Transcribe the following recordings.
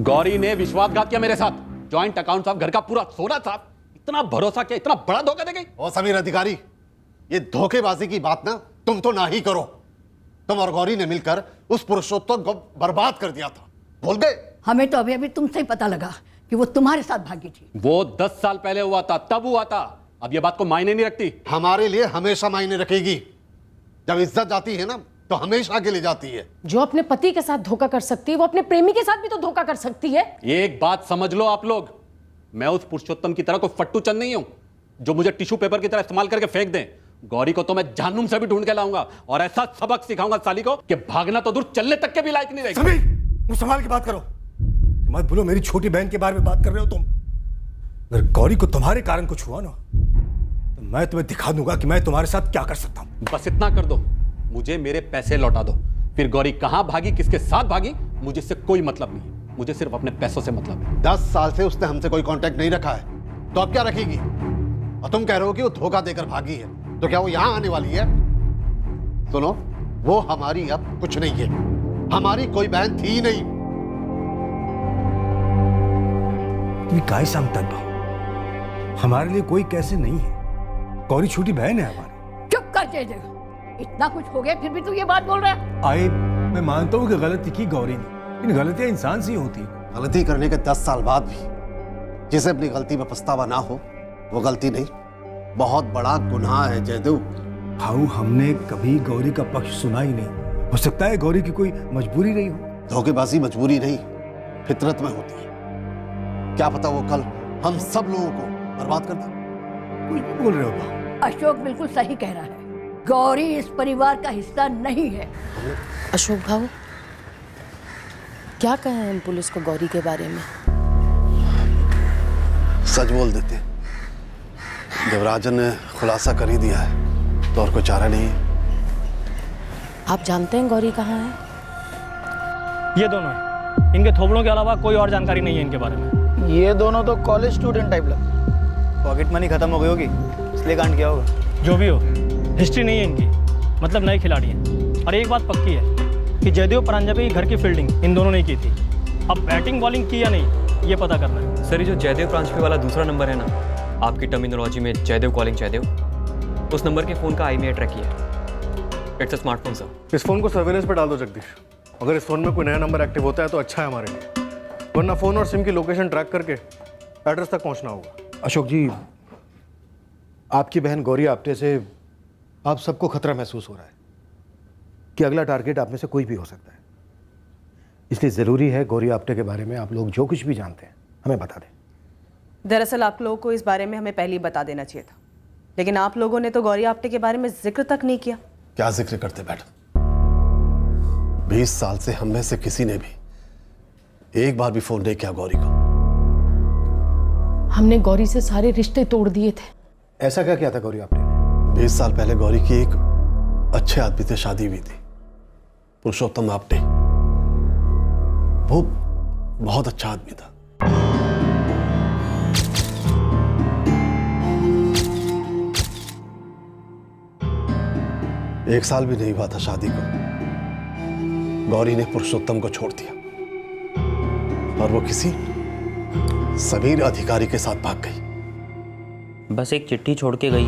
गौरी ने विश्वासघात किया मेरे साथ। जॉइंट अकाउंट साहब, घर का पूरा सोना साहब, इतना भरोसा किया, इतना बड़ा धोखा दे गई। ओ समीर अधिकारी, ये धोखेबाजी की बात ना तुम तो ना ही करो। तुम और गौरी ने मिलकर उस पुरुषोत्तम को बर्बाद कर दिया था, भूल गए? हमें तो अभी अभी तुमसे ही पता लगा कि वो तुम्हारे साथ भागी थी। वो 10 साल पहले हुआ था, तब हुआ था। अब ये बात को मायने नहीं रखती। हमारे लिए हमेशा मायने रखेगी। जब इज्जत जाती है ना तो हमेशा के लिए जाती है। जो अपने पति के साथ धोखा कर सकती है वो अपने प्रेमी के साथ भी तो धोखा कर सकती है। एक बात समझ लो आप लोग, मैं उस पुरुषोत्तम की तरह कोई फट्टू चंद नहीं हूं जो मुझे टिश्यू पेपर की तरह इस्तेमाल करके फेंक दें। गौरी को तो मैं जहन्नुम से भी ढूंढ के लाऊंगा और ऐसा सबक सिखाऊंगा साली को कि भागना तो दूर, चलने तक के भी लायक नहीं रहेगी। समीर, मुझ संभाल के बात करो। मत भूलो मेरी छोटी बहन के बारे में बात कर रहे हो तुम। अगर गौरी को तुम्हारे कारण कुछ हुआ ना तो मैं तुम्हें दिखा दूंगा कि मैं तुम्हारे साथ क्या कर सकता हूं। बस इतना कर दो, मुझे मेरे पैसे लौटा दो। फिर गौरी कहां भागी, किसके साथ भागी, मुझे इससे कोई मतलब नहीं। मुझे सिर्फ अपने पैसों से मतलब है। 10 साल से उसने हमसे कोई कांटेक्ट नहीं रखा है, तो अब क्या रखेगी? और तुम कह रहे हो कि वो धोखा देकर भागी है, तो क्या वो यहां आने वाली है? सुनो, वो हमारी अब कुछ नहीं है। हमारी कोई बहन थी ही नहीं। तुम्हें काय सांगतात भाऊ, हमारे लिए कोई कैसे नहीं है। गौरी छोटी बहन है हमारी। चुप कर जयदेव, इतना कुछ हो गया फिर भी तू ये बात बोल रहा है? आए, मैं मानता हूं कि गलती की गौरी ने, लेकिन गलतियां इंसान से ही होती है। गलती करने के 10 साल बाद भी जिसे अपनी गलती में पछतावा ना हो, वो गलती नहीं, बहुत बड़ा गुनाह है जयदेव। भाऊ, हमने कभी गौरी का पक्ष सुना ही नहीं। हो सकता है गौरी की कोई मजबूरी रही हो। धोखेबाजी मजबूरी नहीं, फितरत में होती है। क्या पता वो कल हम सब लोगों को बर्बाद कर दे। कुछ भी बोल रहे हो भाऊ। अशोक बिल्कुल सही कह रहा है। गौरी इस परिवार का हिस्सा नहीं है। अशोक भाऊ, क्या कहें हम पुलिस को गौरी के बारे में? सच बोल देते। जब राजन ने खुलासा कर ही दिया है तो और कोई चारा नहीं है। आप जानते हैं गौरी कहाँ है? ये दोनों हैं। इनके थोबड़ों के अलावा कोई और जानकारी नहीं है इनके बारे में। ये दोनों तो कॉलेज स्टूडेंट टाइप लगते। पॉकेट मनी खत्म हो गई होगी इसलिए कांड किया होगा। जो भी हो, हिस्ट्री नहीं है इनकी, मतलब नए खिलाड़ी हैं। और एक बात पक्की है कि जयदेव परांजपे की घर की फील्डिंग इन दोनों ने की थी। अब बैटिंग बॉलिंग की या नहीं, ये पता करना है। सर, ये जो जयदेव प्रांजपे वाला दूसरा नंबर है ना, आपकी टर्मिनोलॉजी में जयदेव कॉलिंग जयदेव, उस नंबर के फ़ोन का IMEI ट्रैक किया है। It's a smartphone sir. इस फोन को सर्वेलेंस पर डाल दो जगदीश। अगर इस फोन में कोई नया नंबर एक्टिव होता है तो अच्छा है हमारे लिए, वरना फोन और सिम की लोकेशन ट्रैक करके एड्रेस तक पहुंचना होगा। अशोक जी, आपकी बहन गौरी आप्टे से आप सबको खतरा महसूस हो रहा है कि अगला टारगेट आप में से कोई भी हो सकता है। इसलिए ज़रूरी है गौरी आप्टे के बारे में आप लोग जो कुछ भी जानते हैं हमें बता दें। दरअसल आप लोगों को इस बारे में हमें पहले ही बता देना चाहिए था, लेकिन आप लोगों ने तो गौरी आप्टे के बारे में जिक्र तक नहीं किया। क्या जिक्र करते मैडम? 20 साल से हम में से किसी ने भी एक बार भी फोन नहीं किया गौरी को। हमने गौरी से सारे रिश्ते तोड़ दिए थे। ऐसा क्या किया था गौरी आप्टे ने? 20 साल पहले गौरी की एक अच्छे आदमी से शादी हुई थी, पुरुषोत्तम आप्टे। वो बहुत अच्छा आदमी था। एक साल भी नहीं हुआ था शादी को, गौरी ने पुरुषोत्तम को छोड़ दिया और वो किसी समीर अधिकारी के साथ भाग गई। बस एक चिट्ठी छोड़ के गई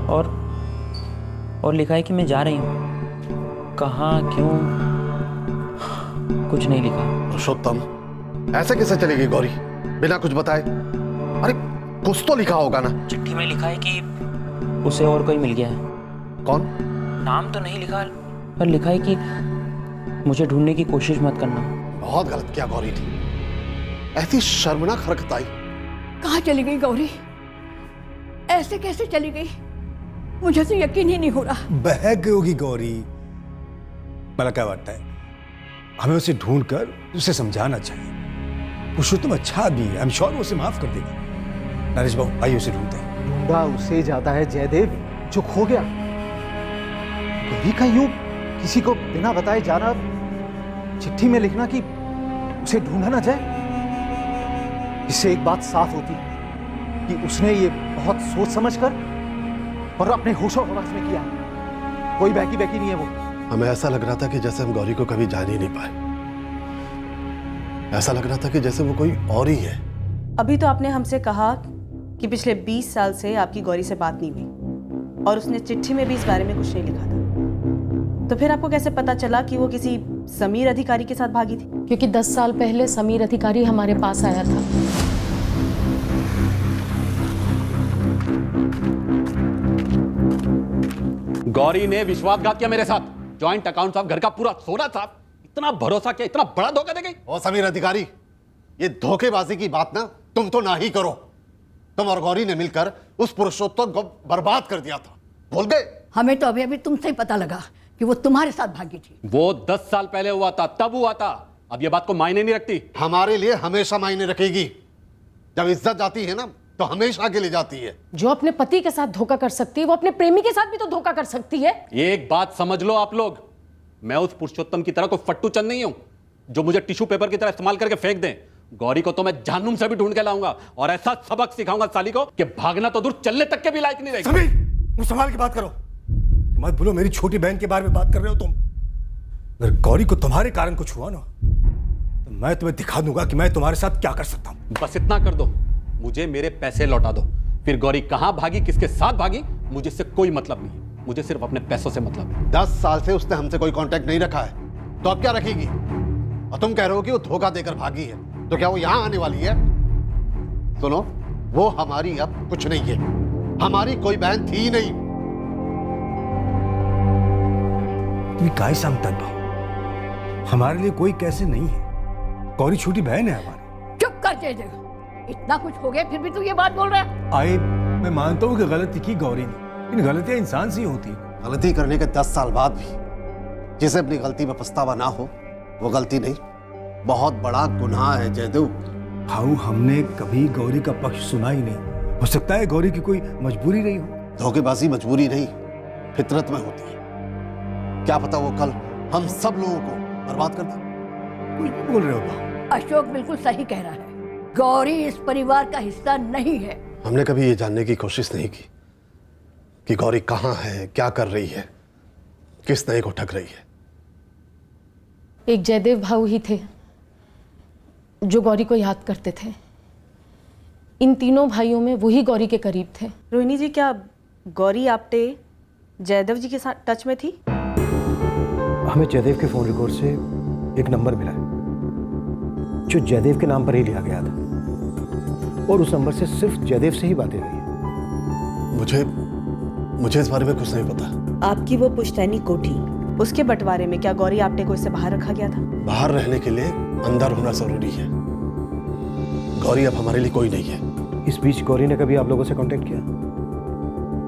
और लिखा है कि मैं जा रही हूँ। कहाँ, क्यों, कुछ नहीं लिखा। पुरुषोत्तम, ऐसे कैसे चली गई गौरी बिना कुछ बताए? अरे कुछ तो लिखा होगा ना। चिट्ठी में लिखा है कि उसे और कोई मिल गया है। कौन? नाम तो नहीं लिखा, पर लिखा है कि मुझे ढूंढने की कोशिश मत करना। बहुत गलत किया गौरी ने, ऐसी शर्मनाक हरकत आई। कहाँ चली गई गौरी? ऐसे कैसे चली गई? मुझे तो यकीन ही नहीं हो रहा। बहक गई होगी गौरी। मला क्या लगता है, हमें उसे ढूंढकर उसे समझाना चाहिए। पुरुषोत्तम अच्छा आदमी है, आई एम श्योर उसे माफ कर देगा। नरेश बाबू, आइए उसे ढूंढते हैं। ढूंढा उसे जाता है जयदेव जो खो गया। गौरी का यूं किसी को बिना बताए जाना, चिट्ठी में लिखना कि उसे ढूंढा ना जाए, इससे एक बात साफ होती कि उसने ये बहुत सोच समझकर और अपने होशो हवास में किया। कोई बहकी बहकी नहीं है वो। हमें ऐसा लग रहा था कि जैसे हम गौरी को कभी जान ही नहीं पाए। ऐसा लग रहा था कि जैसे वो कोई और ही है। अभी तो आपने हमसे कहा कि पिछले 20 साल से आपकी गौरी से बात नहीं हुई और उसने चिट्ठी में भी इस बारे में कुछ नहीं लिखा था, तो फिर आपको कैसे पता चला कि वो किसी समीर अधिकारी के साथ भागी थी? क्योंकि 10 साल पहले समीर अधिकारी हमारे पास आया था। गौरी ने विश्वासघात किया मेरे साथ, जॉइंट अकाउंट साहब, घर का पूरा सोना साहब। इतना भरोसा किया, इतना बड़ा धोखा दे गई। ओ समीर अधिकारी, ये धोखेबाजी की बात ना तुम तो ना ही करो। तुम और गौरी ने मिलकर उस पुरुषोत्तम को बर्बाद कर दिया था, भूल गए? हमें तो अभी अभी तुमसे ही पता लगा कि वो तुम्हारे साथ भागी थी। वो 10 साल पहले हुआ था, तब हुआ था। अब ये बात को मायने नहीं रखती। हमारे लिए हमेशा मायने रखेगी। जब इज्जत जाती है ना तो हमेशा के लिए जाती है। जो अपने पति के साथ धोखा कर सकती है वो अपने प्रेमी के साथ भी तो धोखा कर सकती है। एक बात समझ लो आप लोग, मैं उस पुरुषोत्तम की तरह कोई फट्टू चंद नहीं हूं जो मुझे टिश्यू पेपर की तरह इस्तेमाल करके फेंक दें। गौरी को तो मैं जहन्नुम से भी ढूंढ के लाऊंगा और ऐसा सबक सिखाऊंगा साली को कि भागना तो दूर, चलने तक के भी लायक नहीं रहेगी। समीर, मुझ संभाल के बात करो। मत भूलो मेरी छोटी बहन के बारे में बात कर रहे हो तुम। अगर गौरी को तुम्हारे कारण कुछ हुआ ना तो मैं तुम्हें दिखा दूंगा कि मैं तुम्हारे साथ क्या कर सकता हूं। बस इतना कर दो, मुझे मेरे पैसे लौटा दो। फिर गौरी कहां भागी, किसके साथ भागी, मुझे इससे कोई मतलब नहीं है। मुझे सिर्फ अपने पैसों से मतलब है। 10 साल से उसने हमसे कोई कांटेक्ट नहीं रखा है, तो अब क्या रखेगी? और तुम कह रहे हो कि वो धोखा देकर भागी है, तो क्या वो यहां आने वाली है? सुनो, वो हमारी अब कुछ नहीं है। हमारी कोई बहन थी ही नहीं। तुम्ही काय सांगतात भाऊ? हमारे लिए कोई कैसे नहीं है। गौरी छोटी बहन है हमारी। चुप कर दे। इतना कुछ हो गया फिर भी तू ये बात बोल रहा है? आए, मैं मानता हूं कि गलती की गौरी ने, लेकिन गलतियां इंसान से ही होती है। गलती करने के 10 साल बाद भी जिसे अपनी गलती में पछतावा ना हो, वो गलती नहीं, बहुत बड़ा गुनाह है जयदेव। भाऊ, हमने कभी गौरी का पक्ष सुना ही नहीं। हो सकता है गौरी की कोई मजबूरी रही हो। धोखेबाजी मजबूरी नहीं, फितरत में होती है। क्या पता वो कल हम सब लोगों को बर्बाद कर दे। कुछ भी बोल रहे हो भाऊ। अशोक बिल्कुल सही कह रहा है। गौरी इस परिवार का हिस्सा नहीं है। हमने कभी ये जानने की कोशिश नहीं की कि गौरी कहां है, क्या कर रही है, किस नए को ठग रही है। एक जयदेव भाऊ ही थे जो गौरी को याद करते थे। इन तीनों भाइयों में वही गौरी के करीब थे। रोहिणी जी, क्या गौरी आप्टे जयदेव जी के साथ टच में थी? हमें जयदेव के फोन रिकॉर्ड से एक नंबर मिला है जो जयदेव के नाम पर ही लिया गया था, और उस नंबर से सिर्फ जयदेव से ही बातें हुई है। मुझे इस बारे में कुछ नहीं पता। आपकी वो पुश्तैनी कोठी, उसके बंटवारे में क्या गौरी आप्टे को इससे बाहर रखा गया था? बाहर रहने के लिए अंदर होना जरूरी है। गौरी अब हमारे लिए कोई नहीं है। इस बीच गौरी ने कभी आप लोगों से कांटेक्ट किया,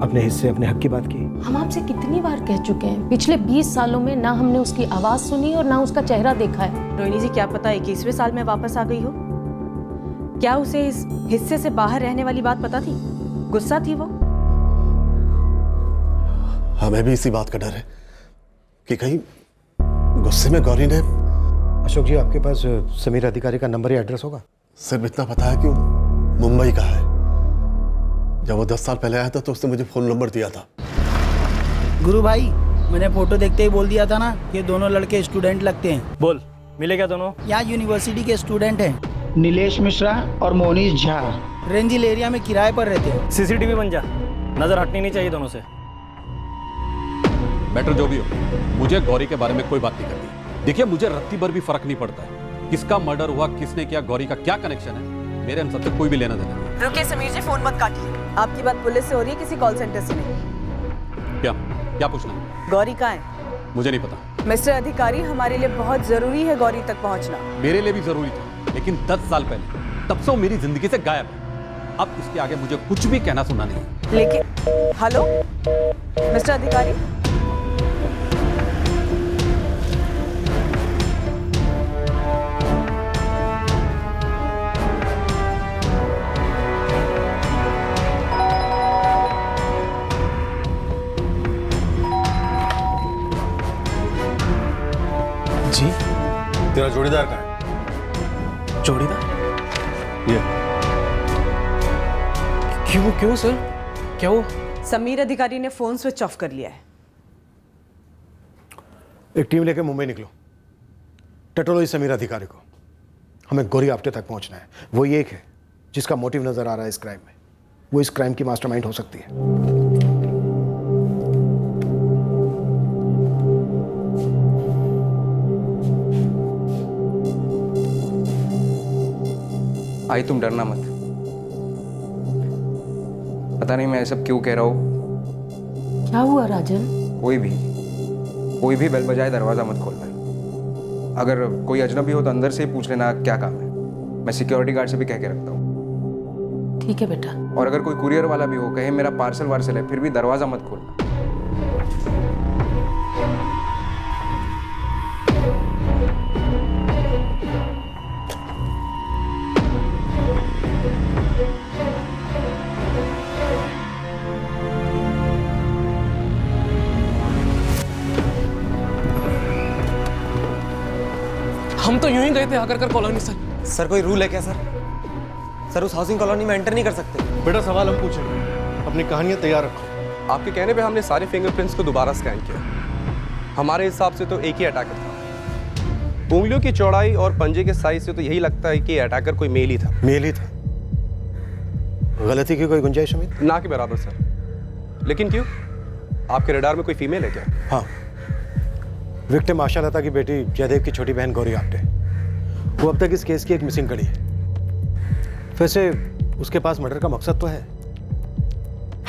अपने हिस्से, अपने हक की बात की? हम आपसे कितनी बार कह चुके हैं, पिछले 20 सालों में ना हमने उसकी आवाज सुनी और ना उसका चेहरा देखा है। रोहिणी जी, क्या पता 21वें साल में वापस आ गई हो? क्या उसे इस हिस्से से बाहर रहने वाली बात पता थी? गुस्सा थी वो? हमें भी इसी बात का डर है कि कहीं गुस्से में गौरी ने। अशोक जी, आपके पास समीर अधिकारी का नंबर या एड्रेस होगा? सिर्फ इतना पता है कि वो मुंबई का है। जब वो 10 साल पहले आया था तो उसने मुझे फोन नंबर दिया था। गुरु भाई, मैंने फोटो देखते ही बोल दिया था ना कि दोनों लड़के स्टूडेंट लगते हैं। बोल, मिले क्या दोनों? यहाँ यूनिवर्सिटी के स्टूडेंट हैं, नीलेश मिश्रा और मोनीश झा। रेंजिल एरिया में किराए पर रहते हैं। सीसीटीवी बन जा, नजर हटनी नहीं चाहिए दोनों से। बेटर जो भी हो, मुझे गौरी के बारे में कोई बात नहीं करनी। देखिए, मुझे रत्ती भर भी फर्क नहीं पड़ता है किसका मर्डर हुआ, किसने किया, गौरी का क्या कनेक्शन है। मेरे इन सबसे कोई भी लेना देना नहीं। रुकिए समीर जी, फोन मत काटिए। आपकी बात पुलिस से हो रही है, किसी कॉल सेंटर से नहीं। क्या पूछना? गौरी कहाँ है? मुझे नहीं पता। मिस्टर अधिकारी, हमारे लिए बहुत जरूरी है गौरी तक पहुंचना। मेरे लिए भी जरूरी था, लेकिन 10 साल पहले, तब से वो मेरी जिंदगी से गायब है। अब इसके आगे मुझे कुछ भी कहना सुनना नहीं। लेकिन हेलो मिस्टर अधिकारी, जी, तेरा जोड़ीदार कहाँ है? जोड़ीदार? ये क्यों सर, क्या वो? समीर अधिकारी ने फोन स्विच ऑफ कर लिया है। एक टीम लेकर मुंबई निकलो, टटोलो इस समीर अधिकारी को हमें गौरी आप्टे तक पहुंचना है। वो ही एक है जिसका मोटिव नजर आ रहा है इस क्राइम में। वो इस क्राइम की मास्टरमाइंड हो सकती है। आई तुम डरना मत। पता नहीं मैं सब क्यों कह रहा हूँ। क्या हुआ राजन? कोई भी बेल बजाए दरवाजा मत खोलना। अगर कोई अजनबी हो तो अंदर से ही पूछ लेना क्या काम है। मैं सिक्योरिटी गार्ड से भी कह के रखता हूँ। ठीक है बेटा। और अगर कोई कुरियर वाला भी हो, कहे मेरा पार्सल वार्सल है, फिर भी दरवाजा मत खोलना। हम तो यूं ही गए थे आकर कर कॉलोनी सर। सर कोई रूल है क्या सर? सर उस हाउसिंग कॉलोनी में एंटर नहीं कर सकते। बेटा सवाल हम पूछेंगे, अपनी कहानियां तैयार रखो। आपके कहने पे हमने सारे फिंगरप्रिंट्स को दोबारा स्कैन किया। हमारे हिसाब से तो एक ही अटैकर था। उंगलियों की चौड़ाई और पंजे के साइज से तो यही लगता है कि अटैकर कोई मेल ही था। मेल ही था? गलती की कोई गुंजाइश अमित? ना के बराबर सर। लेकिन क्यों? आपके रडार में कोई फीमेल है क्या? हाँ, विक्टिम आशा लता की बेटी जयदेव की छोटी बहन गौरी आप्टे। वो अब तक इस केस की एक मिसिंग कड़ी है। वैसे उसके पास मर्डर का मकसद तो है।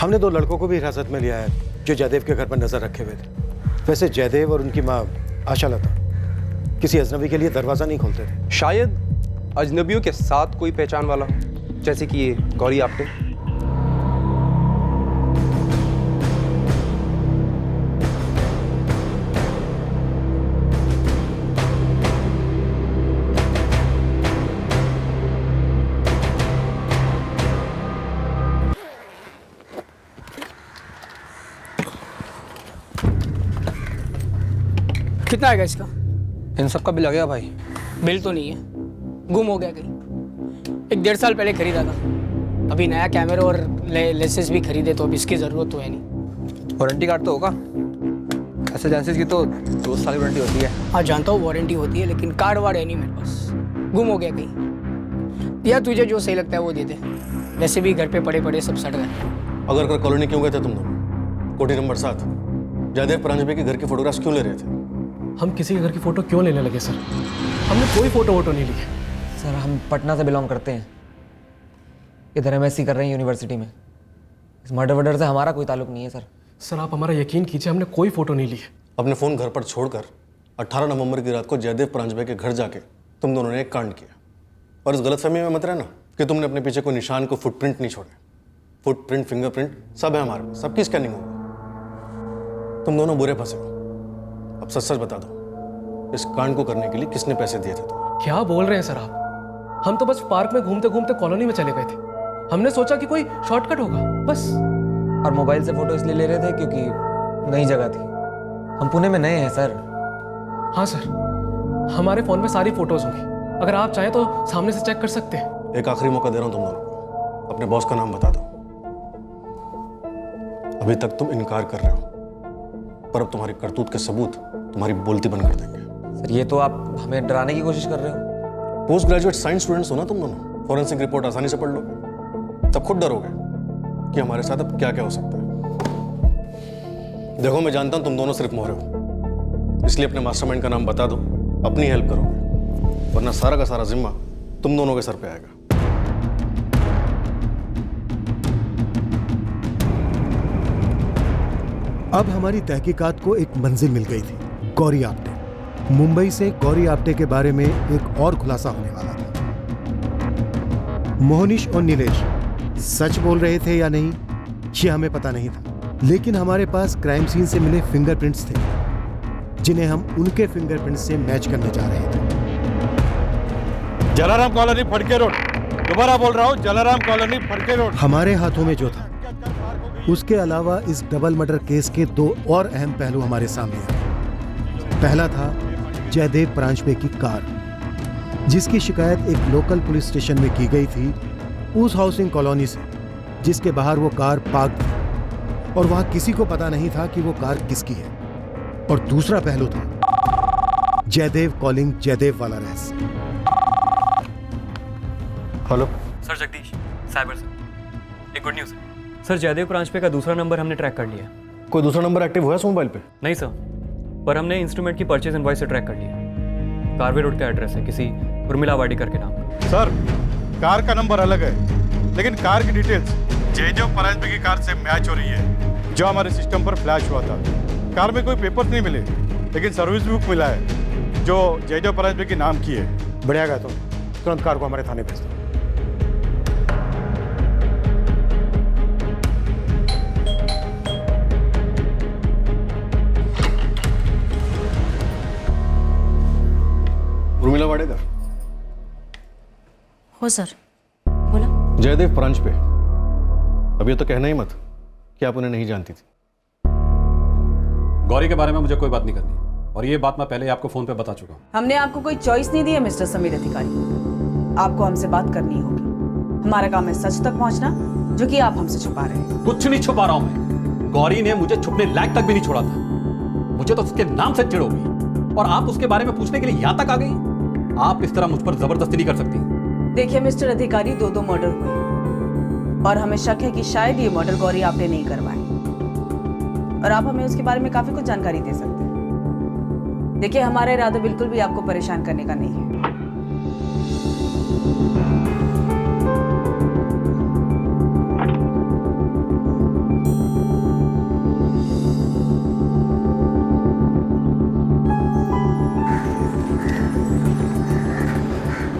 हमने 2 लड़कों को भी हिरासत में लिया है जो जयदेव के घर पर नजर रखे हुए थे। वैसे जयदेव और उनकी माँ आशा लता किसी अजनबी के लिए दरवाजा नहीं खोलते थे। शायद अजनबियों के साथ कोई पहचान वाला हो, जैसे कि ये गौरी आप्टे। कितना आएगा इसका? इन सब का बिल आ गया भाई। बिल तो नहीं है, गुम हो गया कहीं। 1-1.5 साल पहले खरीदा था। अभी नया कैमरा और लेंसेज भी खरीदे तो अब इसकी ज़रूरत तो है नहीं। वारंटी कार्ड तो होगा? ऐसे एजेंसीज की तो 2 साल की वारंटी होती है। हाँ जानता हूँ वारंटी होती है, लेकिन कार्ड वार्ड है नहीं मेरे पास। गुम हो गया कहीं। या तुझे जो सही लगता है वो दे दे। वैसे भी घर पे पड़े पड़े सब सड़ गए। अगर कॉलोनी क्यों गए थे तुम दोनों? कोठी नंबर 7 जयदेव प्रांजपे के घर के फोटोग्राफ्स क्यों ले रहे थे? हम किसी के घर की फोटो क्यों लेने लगे सर? हमने कोई फोटो वोटो नहीं ली। सर हम पटना से बिलोंग करते हैं, इधर MSc कर रहे हैं यूनिवर्सिटी में। इस मर्डर वर्डर से हमारा कोई ताल्लुक नहीं है सर। सर आप हमारा यकीन कीजिए, हमने कोई फोटो नहीं ली है। अपने फ़ोन घर पर छोड़कर 18 नवंबर की रात को जयदेव प्रांजपे के घर जाके तुम दोनों ने एक कांड किया। और इस गलतफहमी में मत रहना कि तुमने अपने पीछे कोई निशान, को फुटप्रिंट नहीं छोड़े। फुटप्रिंट, फिंगरप्रिंट सब है हमारे पास, सबकी स्कैनिंग होगी। तुम दोनों बुरे फंसे हो। अब सच सच बता दो, इस कांड को करने के लिए किसने पैसे दिए थे तुम्हें? क्या बोल रहे हैं सर आप? हम तो बस पार्क में घूमते घूमते कॉलोनी में चले गए थे। हमने सोचा कि कोई शॉर्टकट होगा बस। और मोबाइल से फोटो इसलिए ले रहे थे क्योंकि नई जगह थी। हम पुणे में नए हैं सर। हाँ सर, हमारे फोन में सारी फोटोज होंगी। अगर आप चाहें तो सामने से चेक कर सकते हैं। एक आखिरी मौका दे रहा हूं तुम दोनों को, अपने बॉस का नाम बता दो। अभी तक तुम इनकार कर रहे हो, पर अब तुम्हारी करतूत के सबूत तुम्हारी बोलती बंद कर देंगे। सर ये तो आप हमें डराने की कोशिश कर रहे हो। पोस्ट ग्रेजुएट साइंस स्टूडेंट्स हो ना तुम दोनों। फॉरेंसिक रिपोर्ट आसानी से पढ़ लोगे, तब खुद डरोगे कि हमारे साथ अब क्या क्या हो सकता है। देखो मैं जानता हूं तुम दोनों सिर्फ मोहरे हो, इसलिए अपने मास्टरमाइंड का नाम बता दो, अपनी हेल्प करोगे, वरना सारा का सारा जिम्मा तुम दोनों के सर पे आएगा। अब हमारी तहकीकात को एक मंजिल मिल गई थी, गौरी आप्टे। मुंबई से गौरी आप्टे के बारे में एक और खुलासा होने वाला था। मोहनीश और नीलेश सच बोल रहे थे या नहीं, ये हमें पता नहीं था, लेकिन हमारे पास क्राइम सीन से मिले फिंगरप्रिंट्स थे, जिन्हें हम उनके फिंगरप्रिंट्स से मैच करने जा रहे थे। जलाराम कॉलोनी फड़के रोड, दोबारा बोल रहा हूँ, जलाराम कॉलोनी फड़के रोड। हमारे हाथों में जो था, उसके अलावा इस डबल मर्डर केस के 2 और अहम पहलू हमारे सामने आए। पहला था जयदेव प्रांजपे की कार, जिसकी शिकायत एक लोकल पुलिस स्टेशन में की गई थी, उस हाउसिंग कॉलोनी से जिसके बाहर वो कार पार्क थी, और वहां किसी को पता नहीं था कि वो कार किसकी है। और दूसरा पहलू था जयदेव कॉलिंग जयदेव वाला रहस्य। हेलो सर जगदीश, साइबर से एक गुड न्यूज़ है सर। जयदेव प्रांजपे का दूसरा नंबर हमने ट्रैक कर लिया है। कोई दूसरा नंबर एक्टिव हुआ है इस मोबाइल पे? नहीं सर, पर हमने इंस्ट्रूमेंट की परचेज इनवॉइस से ट्रैक कर लिया। कारवे रोड का एड्रेस है, किसी उर्मिला वाडेकर के नाम का। सर कार का नंबर अलग है, लेकिन कार की डिटेल्स जयदेव परांजपे की कार से मैच हो रही है, जो हमारे सिस्टम पर फ्लैश हुआ था। कार में कोई पेपर्स नहीं मिले, लेकिन सर्विस बुक मिला है जो जयदेव परांजपे के नाम की है। बढ़िया गया तो तुरंत कार को हमारे थाने भेज दो। उर्मिला वाडेकर। हो सर, बोला। जयदेव परांजपे। अब ये तो कहना ही मत कि आप उन्हें नहीं जानती थी। गौरी के बारे में मुझे कोई बात नहीं करनी, और ये बात मैं पहले ही आपको फोन पे बता चुका हूँ। हमने आपको कोई चॉइस नहीं दी है मिस्टर समीर अधिकारी, आपको हमसे बात करनी होगी। हमारा काम है सच तक पहुंचना, जो कि आप हमसे छुपा रहे हैं। कुछ नहीं छुपा रहा हूं मैं। गौरी ने मुझे छुपने लायक तक भी नहीं छोड़ा था। मुझे तो उसके नाम से चिढ़ हो गई, और आप उसके बारे में पूछने के लिए यहां तक आ गई। आप इस तरह मुझ पर जबरदस्ती नहीं कर सकती। देखिए मिस्टर अधिकारी, दो मर्डर हुए और हमें शक है कि शायद ये मर्डर गौरी आपने नहीं करवाए, और आप हमें उसके बारे में काफी कुछ जानकारी दे सकते हैं। देखिए, हमारा इरादा बिल्कुल भी आपको परेशान करने का नहीं है।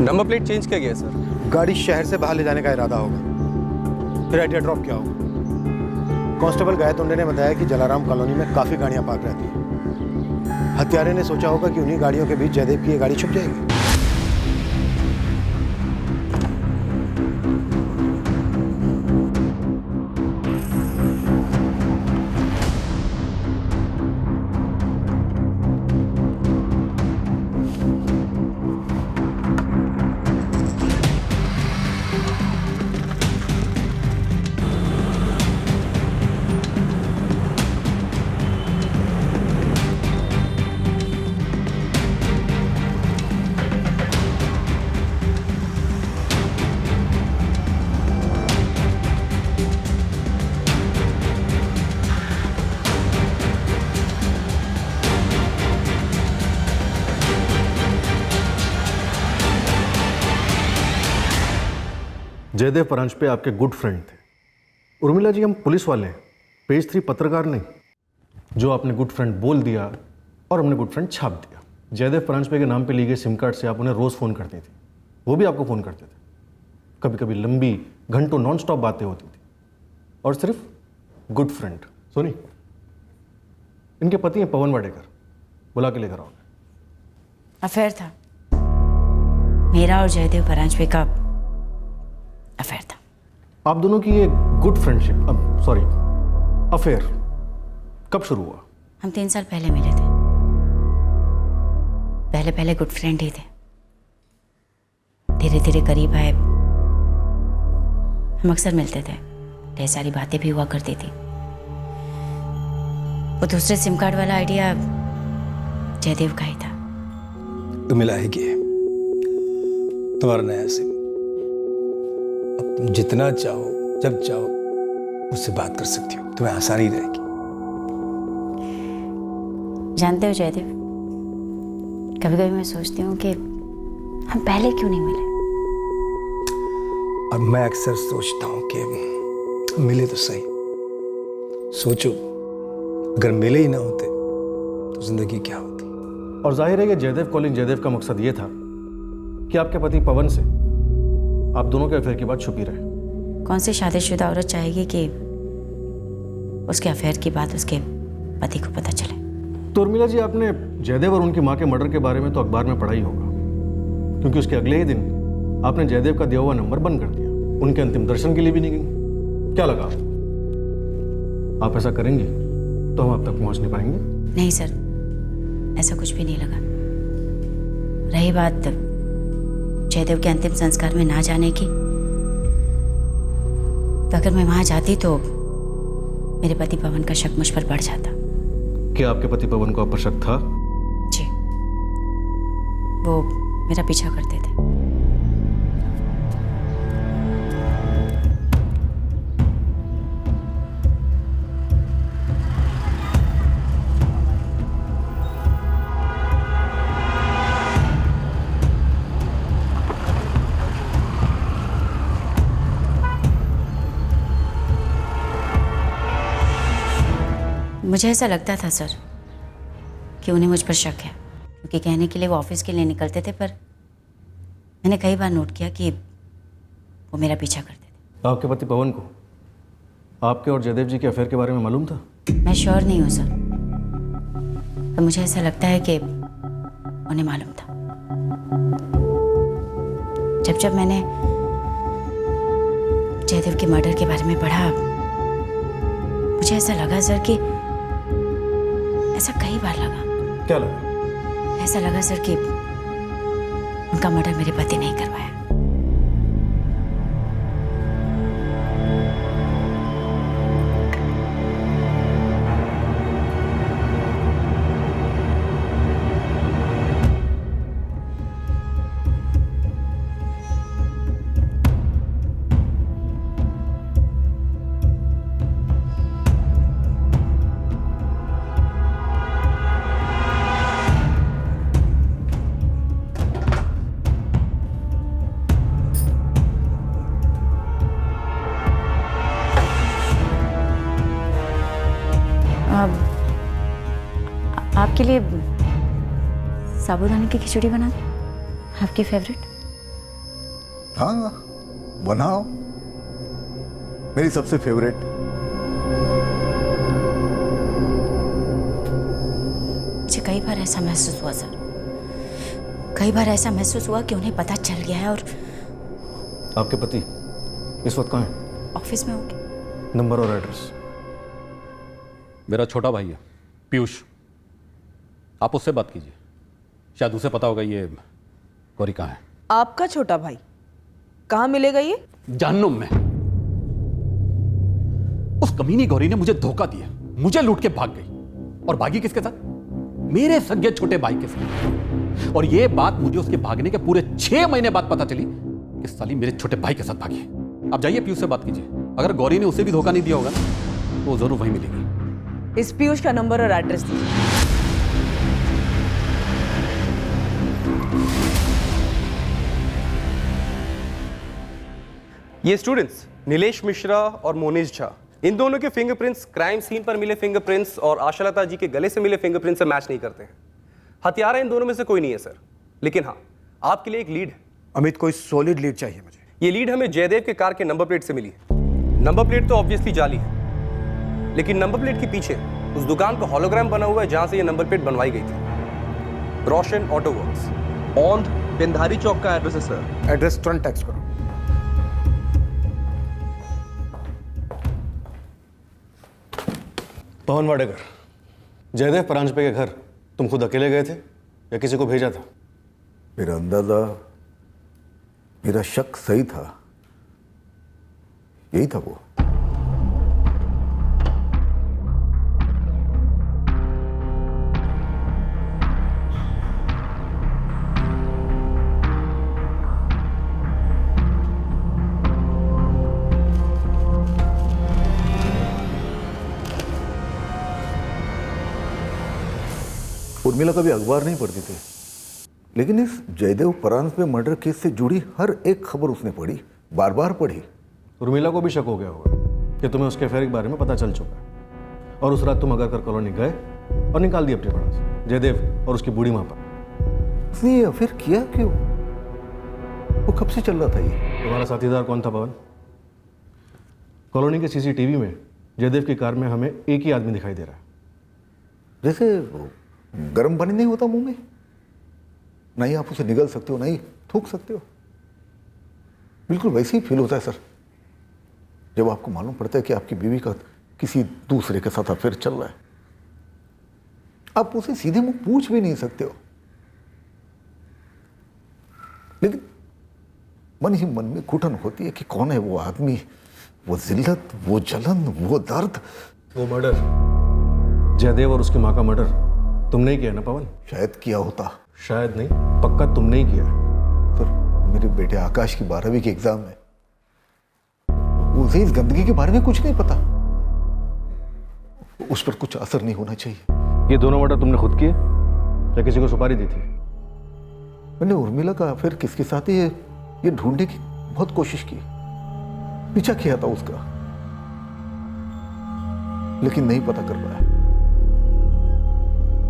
नंबर प्लेट चेंज किया गया है सर। गाड़ी शहर से बाहर ले जाने का इरादा होगा, फिर आइडिया ड्रॉप किया होगा। कांस्टेबल गायतोंडे ने बताया कि जलाराम कॉलोनी में काफ़ी गाड़ियां पार्क रहती हैं। हत्यारे ने सोचा होगा कि उन्हीं गाड़ियों के बीच जयदेव की ये गाड़ी छुप जाएगी। जयदेव परांजपे आपके गुड फ्रेंड थे। उर्मिला जी, हम पुलिस वाले हैं, पेज 3 पत्रकार नहीं। जो आपने गुड फ्रेंड बोल दिया और हमने गुड फ्रेंड छाप दिया। जयदेव परांजपे के नाम पे ली गई सिम कार्ड से आप उन्हें रोज़ फ़ोन करती थी, वो भी आपको फ़ोन करते थे। कभी कभी लंबी घंटों नॉन स्टॉप बातें होती थी, और सिर्फ गुड फ्रेंड। सुनी, इनके पति हैं पवन वाडेकर, बुला के लेकर आओ। अफेयर था मेरा और जयदेव परांजपे का, अफेयर था। आप दोनों की ये गुड फ्रेंडशिप, सॉरी अफेयर, कब शुरू हुआ? हम 3 साल पहले मिले थे। पहले गुड फ्रेंड ही थे, धीरे धीरे करीब आए। हम अक्सर मिलते थे, ढेर सारी बातें भी हुआ करती थी। वो दूसरे सिम कार्ड वाला आइडिया जयदेव का ही था। तो मिला है कि तुम्हारा नया सिम, अब तुम जितना चाहो जब चाहो मुझसे बात कर सकती हो, तुम्हें आसानी रहेगी। जानते हो जयदेव, कभी कभी मैं सोचती हूँ कि हम पहले क्यों नहीं मिले। और मैं अक्सर सोचता हूँ कि मिले तो सही। सोचो, अगर मिले ही ना होते तो जिंदगी क्या होती। और जाहिर है कि जयदेव कॉलिंग जयदेव का मकसद ये था कि आपके पति पवन से आप दोनों के अफेयर की बात छुपी रहे। कौन सी शादीशुदा औरत चाहेगी कि उसके अफेयर की बात उसके पति को पता चले। तो उर्मिला जी, आपने जयदेव और उनकी माँ के मर्डर के बारे में तो अखबार में पढ़ा ही होगा, क्योंकि उसके अगले ही दिन आपने जयदेव का दिया हुआ नंबर बंद कर दिया। उनके अंतिम दर्शन के लिए भी नहीं गई। क्या लगा, आप ऐसा करेंगी तो हम आप तक पहुंच नहीं पाएंगे? नहीं सर, ऐसा कुछ भी नहीं लगा। रही बात जयदेव के अंतिम संस्कार में ना जाने की, तो अगर मैं वहां जाती तो मेरे पति पवन का शक मुझ पर बढ़ जाता। क्या आपके पति पवन को आप पर शक था? जी, वो मेरा पीछा करते थे। मुझे ऐसा लगता था सर कि उन्हें मुझ पर शक है, क्योंकि कहने के लिए वो ऑफिस के लिए निकलते थे, पर मैंने कई बार नोट किया कि वो मेरा पीछा करते थे। आपके पति पवन को आपके और जयदेव जी के अफेयर के बारे में मालूम था? मैं श्योर नहीं हूँ सर, पर मुझे ऐसा लगता है कि उन्हें मालूम था। जब मैंने जयदेव के मर्डर के बारे में पढ़ा, मुझे ऐसा लगा सर कि ऐसा कई बार लगा। क्या लगा? ऐसा लगा सर कि उनका मर्डर मेरे पति ने ही करवाया। आपके लिए साबूदाने की खिचड़ी बना दूं? आपकी फेवरेट? हाँ बनाओ, मेरी सबसे फेवरेट। मुझे कई बार ऐसा महसूस हुआ सर, कई बार ऐसा महसूस हुआ कि उन्हें पता चल गया है और आपके पति इस वक्त कहाँ हैं? ऑफिस में होंगे। नंबर और एड्रेस? मेरा छोटा भाई है पीयूष, आप उससे बात कीजिए, शायद उसे पता होगा ये गौरी कहाँ है। आपका छोटा भाई कहाँ मिलेगा ये? जहन्नुम में। उस कमीनी गौरी ने मुझे धोखा दिया, मुझे लूट के भाग गई। और भागी किसके साथ? मेरे सगे छोटे भाई के साथ। और ये बात मुझे उसके भागने के पूरे 6 महीने बाद पता चली कि साली मेरे छोटे भाई के साथ भागी है। आप जाइए पीयूष से बात कीजिए, अगर गौरी ने उसे भी धोखा नहीं दिया होगा ना तो जरूर वहीं मिलेगी। इस पीयूष का नंबर और एड्रेस दीजिए। ये स्टूडेंट्स नीलेश मिश्रा और मोनिश झा, इन दोनों के फिंगरप्रिंट्स क्राइम सीन पर मिले फिंगरप्रिंट्स और आशालता जी के गले से मिले फिंगरप्रिंट्स से मैच नहीं करते हैं। हत्यारा इन दोनों में से कोई नहीं है सर, लेकिन हाँ आपके लिए एक लीड है। अमित, कोई सॉलिड लीड चाहिए मुझे। ये लीड हमें जयदेव के कार के नंबर प्लेट से मिली है। नंबर प्लेट तो ऑब्वियसली जाली है, लेकिन नंबर प्लेट के पीछे उस दुकान का हॉलोग्राम बना हुआ है जहां से ये नंबर प्लेट बनवाई गई थी। रोशन ऑटो वर्क्स, ऑन पेंधारी चौक का एड्रेस है सर। एड्रेस तुरंत टेक्स्ट करो। पवन वाडेकर, जयदेव परांजपे के घर तुम खुद अकेले गए थे या किसी को भेजा था? मेरा अंदाजा, मेरा शक सही था, यही था वो। उर्मिला कभी अखबार नहीं पढ़ती थी, लेकिन इस जयदेव परांजपे मर्डर केस से जुड़ी हर एक खबर उसने पढ़ी, बार बार पढ़ी। उर्मिला को भी शक हो गया होगा कि तुम्हें उसके अफेयर के बारे में पता चल चुका है, और उस रात तुम अगरकर कॉलोनी गए और निकाल दिए अपनी पड़ोस जयदेव और उसकी बूढ़ी माँ पर। उसने ये अफेयर किया क्यों? वो कब से चल रहा था ये? तुम्हारा साथीदार कौन था पवन? कॉलोनी के सीसीटीवी में जयदेव की कार में हमें एक ही आदमी दिखाई दे रहा है। जैसे गर्म पानी नहीं होता मुंह में, नहीं आप उसे निगल सकते हो, नहीं थूक सकते हो, बिल्कुल वैसे ही फील होता है सर जब आपको मालूम पड़ता है कि आपकी बीवी का किसी दूसरे के साथ अफेयर चल रहा है। आप उसे सीधे मुंह पूछ भी नहीं सकते हो, लेकिन मन ही मन में घुटन होती है कि कौन है वो आदमी, वो जिल्लत, वो जलन, वो दर्द, वो मर्डर। जयदेव और उसकी माँ का मर्डर तुमने ही किया ना पवन? शायद किया होता। शायद नहीं, पक्का तुमने ही किया। सर, मेरे बेटे आकाश की 12वीं की एग्जाम है, उसे इस गंदगी के बारे में कुछ नहीं पता, उस पर कुछ असर नहीं होना चाहिए। ये दोनों मर्डर तुमने खुद किए या किसी को सुपारी दी थी? मैंने उर्मिला का अफेयर किसके साथ है ये ढूंढने की बहुत कोशिश की, पीछा किया था उसका, लेकिन नहीं पता कर पाया।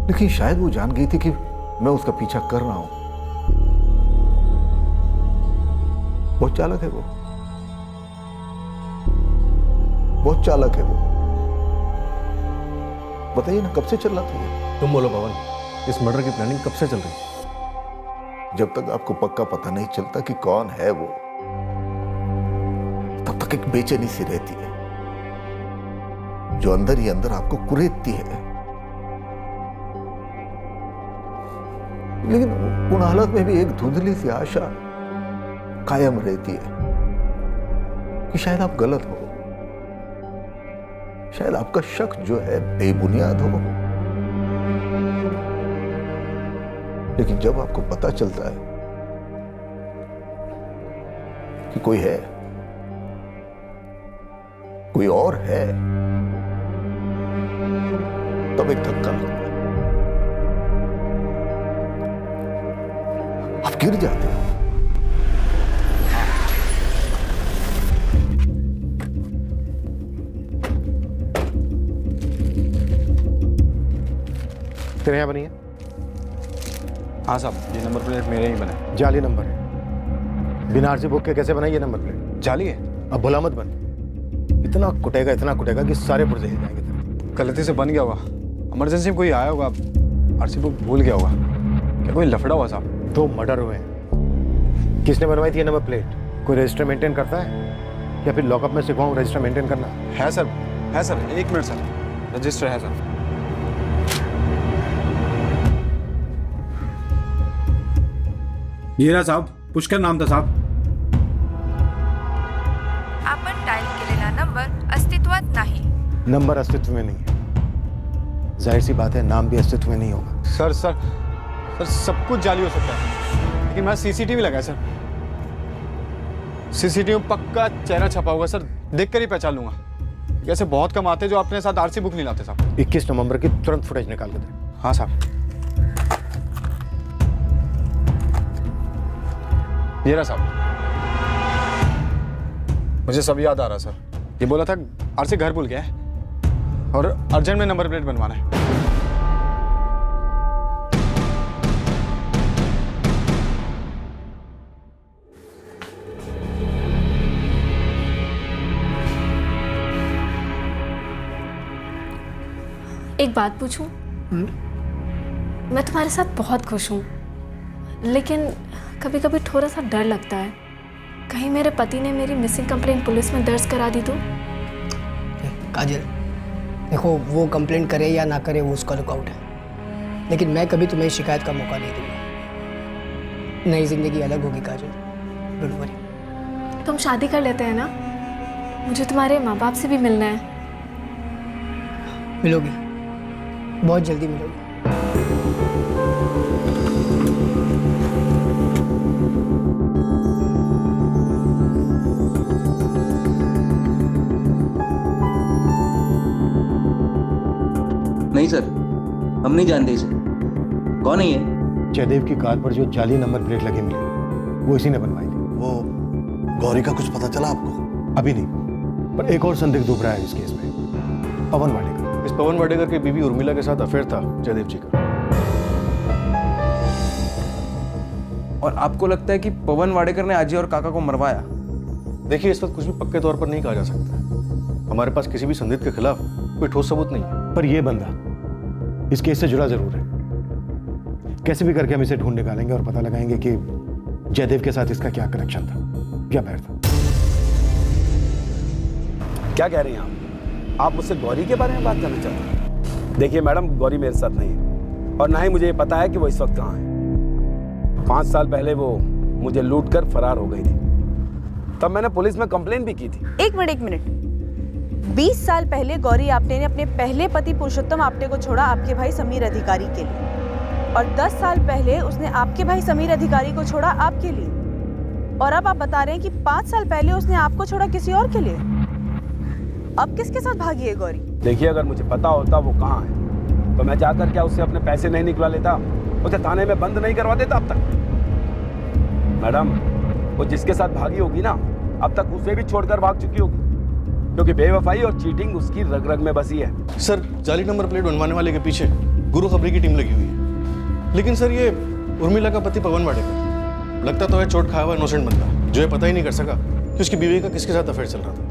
लेकिन शायद वो जान गई थी कि मैं उसका पीछा कर रहा हूं। बहुत चालाक है वो, बहुत चालाक है वो। बताइए ना, कब से चल रहा था ये? तुम बोलो पवन, इस मर्डर की प्लानिंग कब से चल रही? जब तक आपको पक्का पता नहीं चलता कि कौन है वो, तब तक एक बेचैनी सी रहती है जो अंदर ही अंदर आपको कुरेदती है। लेकिन उन हालत में भी एक धुंधली सी आशा कायम रहती है कि शायद आप गलत हो, शायद आपका शक जो है बेबुनियाद हो। लेकिन जब आपको पता चलता है कि कोई है, कोई और है, तब एक धक्का लगता है, आप गिर जाते हो। तेरे यहाँ बनी है? हाँ साहब, ये नंबर प्लेट मेरे ही बना है। जाली नंबर है। बिना आरसी बुक के कैसे बनाई ये नंबर प्लेट? जाली है। अब भुला मत बन, इतना कुटेगा कि सारे पुर्जे हिल जाएंगे तेरे। गलती से बन गया होगा, इमरजेंसी में कोई आया होगा, आरसी बुक भूल गया होगा। क्या कोई लफड़ा हुआ साहब? 2 मर्डर हुए हैं। किसने बनवाई थी ये नंबर प्लेट? कोई रजिस्टर मेंटेन करता है या फिर लॉकअप में सिखाऊं रजिस्टर मेंटेन करना? है सर, है सर, 1 मिनट सर, रजिस्टर है सर। ये रहा साहब, पुष्कर नाम था साहब। आपण डायल केलेला नंबर अस्तित्वात नाही। नंबर अस्तित्व में नहीं है, जाहिर सी बात है नाम भी अस्तित्व में नहीं होगा। सर सर सर सब कुछ जाली हो सकता है, लेकिन मैं सीसीटीवी लगाया सर। सीसीटीवी में पक्का चेहरा छपा होगा सर, देखकर ही पहचान लूंगा। ऐसे बहुत कम आते जो अपने साथ आरसी बुक नहीं लाते साहब। 21 नवंबर की तुरंत फुटेज निकाल के दे। हाँ साहब, ये रहा साहब। मुझे सब याद आ रहा सर। ये बोला था आरसी घर भूल गया है और अर्जेंट में नंबर प्लेट बनवाना है। एक बात पूछूं? मैं तुम्हारे साथ बहुत खुश हूँ, लेकिन कभी कभी थोड़ा सा डर लगता है, कहीं मेरे पति ने मेरी मिसिंग कंप्लेंट पुलिस में दर्ज करा दी तो? काजल, देखो वो कंप्लेंट करे या ना करे वो उसका लुकआउट है, लेकिन मैं कभी तुम्हें शिकायत का मौका नहीं दूंगा। नई जिंदगी अलग होगी काजल, डोंट वरी। तुम शादी कर लेते हैं ना? मुझे तुम्हारे माँ बाप से भी मिलना है। मिलोगी, बहुत जल्दी मिलोगी। नहीं सर, हम नहीं जानते इसे। कौन है ये? जयदेव की कार पर जो जाली नंबर प्लेट लगी मिली, वो इसी ने बनवाई थी। वो गौरी का कुछ पता चला आपको? अभी नहीं, पर एक और संदिग्ध उभरा है इस केस में, पवन वाडेकर। इस पवन वाडेकर की बीवी उर्मिला के साथ अफेयर था जयदेव जी का। और आपको लगता है कि पवन वाडेकर ने अजय और काका को मरवाया? देखिए, इस वक्त कुछ भी पक्के तौर पर नहीं कहा जा सकता। हमारे पास किसी भी संदिग्ध के खिलाफ कोई ठोस सबूत नहीं है। पर यह बंदा इस केस से जुड़ा जरूर है। कैसे भी करके हम इसे ढूंढ निकालेंगे और पता लगाएंगे कि जयदेव के साथ इसका क्या कनेक्शन था, क्या बैर था। क्या कह रही हैं आप मुझसे गौरी के बारे में बात करना चाहते हैं? देखिए मैडम, गौरी मेरे साथ नहीं है और ना ही मुझे ये पता है कि वो इस वक्त कहाँ है। 5 साल पहले वो मुझे लूट कर फरार हो गई थी, तब मैंने पुलिस में कंप्लेन भी की थी। एक मिनट। 20 साल पहले गौरी आपटे ने अपने पहले पति पुरुषोत्तम आपटे को छोड़ा आपके भाई समीर अधिकारी के लिए, और 10 साल पहले उसने आपके भाई समीर अधिकारी को छोड़ा आपके लिए, और अब आप बता रहे हैं कि 5 साल पहले उसने आपको छोड़ा किसी और के लिए। अब किसके साथ भागी है गौरी? देखिए, अगर मुझे पता होता वो कहाँ है तो मैं जाकर क्या उससे अपने पैसे नहीं निकला लेता, उसे थाने में बंद नहीं करवा देता अब तक। मैडम, वो जिसके साथ भागी होगी ना, अब तक उसे भी छोड़कर भाग चुकी होगी, क्योंकि बेवफाई और चीटिंग उसकी रग रग में बसी है। सर, जाली नंबर प्लेट बनवाने वाले के पीछे गुरु खबरी की टीम लगी हुई है। लेकिन सर ये उर्मिला का पति पवन वाडेकर लगता तो है चोट खाया हुआ इनोसेंट बंदा, जो ये पता ही नहीं कर सका कि उसकी बीवी का किसके साथ अफेयर चल रहा था,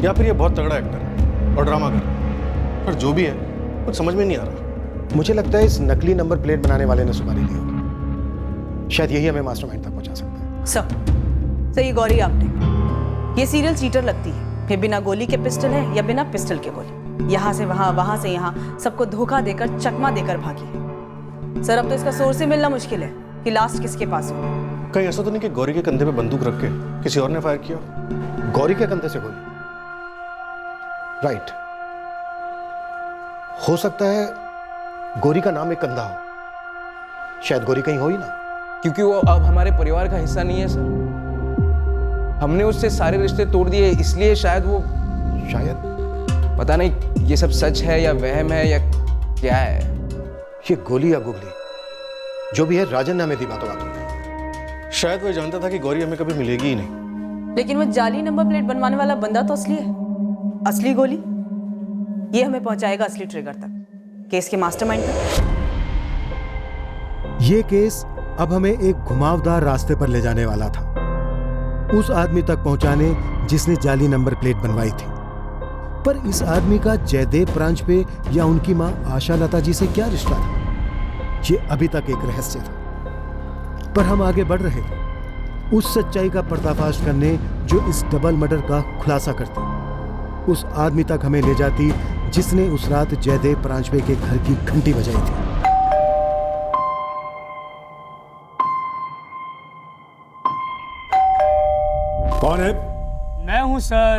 या फिर ये बहुत तगड़ा एक्टर है और ड्रामा कर, पर जो भी है कुछ समझ में नहीं आ रहा। मुझे लगता है इस नकली नंबर प्लेट बनाने वाले ने सुपारी ली होगी, शायद यही हमें मास्टरमाइंड तक पहुंचा सकता है। सर ये गौरी आपटे, ये सीरियल चीटर लगती है। ये बिना गोली के पिस्टल है या बिना पिस्टल के गोली, यहाँ से वहाँ, वहाँ से यहाँ, सबको धोखा देकर, चकमा देकर भागी है। सर अब तो इसका सोर्स ही मिलना मुश्किल है कि लास्ट किसके पास हो। कहीं ऐसा तो नहीं कि गौरी के कंधे पे बंदूक रख के किसी और ने फायर किया? गौरी के कंधे से गोली? राइट, हो सकता है गौरी का नाम एक कंधा हो, शायद गौरी कहीं हो ही ना। क्योंकि वो अब हमारे परिवार का हिस्सा नहीं है सर, हमने उससे सारे रिश्ते तोड़ दिए, इसलिए शायद वो, शायद पता नहीं ये सब सच है या वहम है या क्या है। ये गोली या गुगली जो भी है, राजन ने हमें दी बातों बातों में। शायद वो जानता था कि गौरी हमें कभी मिलेगी ही नहीं। लेकिन वो जाली नंबर प्लेट बनवाने वाला बंदा तो असली है। असली गोली ये हमें पहुंचाएगा असली ट्रिगर तक, केस के मास्टरमाइंड तक। ये केस अब हमें एक घुमावदार रास्ते पर ले जाने वाला था, उस आदमी तक पहुंचाने जिसने जाली नंबर प्लेट बनवाई थी। पर इस आदमी का जयदेव प्रांजपे या उनकी मां आशा लता जी से क्या रिश्ता था, ये अभी तक एक रहस्य था। पर हम आगे बढ़ रहे थे उस सच्चाई का पर्दाफाश करने जो इस डबल मर्डर का खुलासा करती, उस आदमी तक हमें ले जाती जिसने उस रात जयदेव प्रांजपे के घर की घंटी बजाई थी। कौन है? मैं हूँ सर।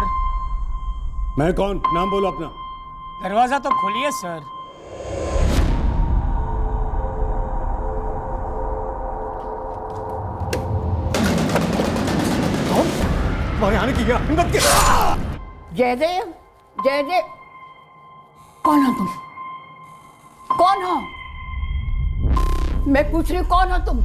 मैं कौन? नाम बोलो अपना। दरवाजा तो खोलिए सर। तुम्हारे आने की क्या हिम्मत? जयदेव, जयदेव, कौन हो तुम? कौन हो? मैं पूछ रही हूँ कौन हो तुम?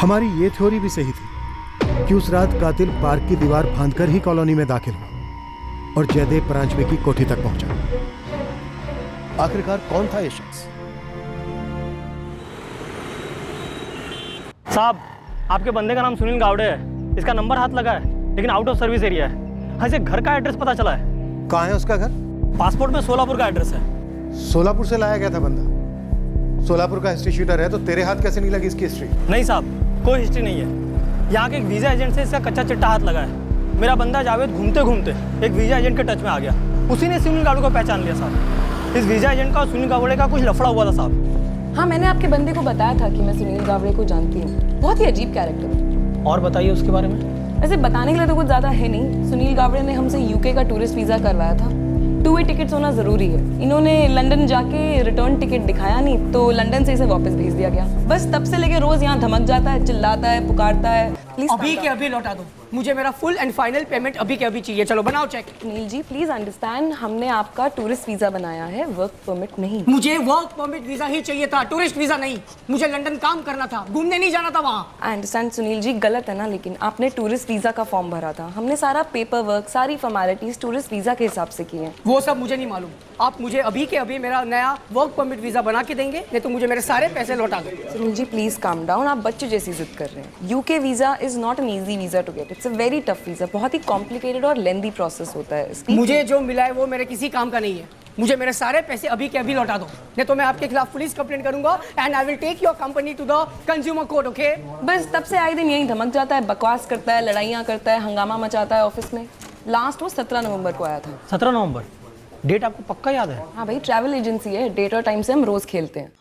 हमारी ये थ्योरी भी सही थी कि उस रात कातिल पार्क की दीवार फांदकर ही कॉलोनी में दाखिल हुआ और जयदेव प्रांजपे की कोठी तक पहुंचा। आखिरकार कौन था ये शख्स? साहब, आपके बंदे का नाम सुनील गावड़े है, इसका नंबर हाथ लगा है लेकिन आउट ऑफ सर्विस एरिया है। हाँ, इसे घर का एड्रेस पता चला है। कहाँ है उसका घर? पासपोर्ट में सोलापुर का एड्रेस है। सोलापुर से लाया गया था बंदा? सोलापुर का हिस्ट्री शीटर है तो तेरे हाथ कैसे नहीं लगी इसकी हिस्ट्री? नहीं साहब, कोई हिस्ट्री नहीं है। यहाँ के एक वीजा एजेंट से इसका कच्चा चिट्टा हाथ लगा है। मेरा बंदा जावेद घूमते घूमते एक वीजा एजेंट के टच में आ गया, उसी ने सुनील गावड़े को पहचान लिया साहब। इस वीजा एजेंट का और सुनील गावड़े का कुछ लफड़ा हुआ था साहब। हाँ, मैंने आपके बंदे को बताया था कि मैं सुनील गावड़े को जानती हूँ, बहुत ही अजीब कैरेक्टर है। और बताइए उसके बारे में। वैसे बताने के लिए तो कुछ ज़्यादा है नहीं। सुनील गावड़े ने हमसे यूके का टूरिस्ट वीज़ा करवाया था। 2 वे टिकट्स होना ज़रूरी है। इन्होंने लंदन जाके रिटर्न टिकट दिखाया नहीं तो लंदन से इसे वापस भेज दिया गया। बस तब से लेके रोज़ यहाँ धमक जाता है, चिल्लाता है, पुकारता है। प्लीज़ अभी के अभी लौटा दो, मुझे मेरा फुल एंड फाइनल पेमेंट अभी के अभी चाहिए। चलो बनाओ check. Sunil ji please understand, हमने आपका टूरिस्ट वीज़ा बनाया है, वर्क परमिट नहीं। मुझे वर्क परमिट वीज़ा ही चाहिए था, टूरिस्ट वीज़ा नहीं। मुझे लंदन काम करना था, घूमने नहीं जाना था वहाँ। आई अंडरस्टैंड सुनील जी, गलत है ना, लेकिन आपने टूरिस्ट वीज़ा का फॉर्म भरा था। हमने सारा पेपर वर्क, सारी फॉर्मेलिटीज़ टूरिस्ट वीज़ा के हिसाब से की हैं। वो सब मुझे नहीं मालूम। आप मुझे अभी के अभी मेरा नया वर्क परमिट वीज़ा बना के देंगे, नहीं तो मुझे मेरे सारे पैसे लौटा दो। Sunil ji please calm down, आप बच्चे जैसी जिद कर रहे हैं। UK visa is not an easy visa to get, it's a very tough visa, बहुत ही कॉम्प्लिकेटेड और लेंदी प्रोसेस होता है। मुझे जो मिला है वो मेरे किसी काम का नहीं है। मुझे मेरे सारे पैसे अभी के अभी लौटा दो, नहीं तो मैं आपके खिलाफ पुलिस कंप्लेंट करूंगा and I will take your company to the consumer court. Okay? बस तब से आए दिन यही धमक जाता है, बकवास करता है, लड़ाइयाँ करता है, हंगामा मचाता है ऑफिस में। लास्ट वो 17 नवंबर को आया था। 17 नवंबर, डेट आपको पक्का याद है? हाँ भाई, ट्रैवल एजेंसी है, डेट और टाइम से हम रोज खेलते हैं।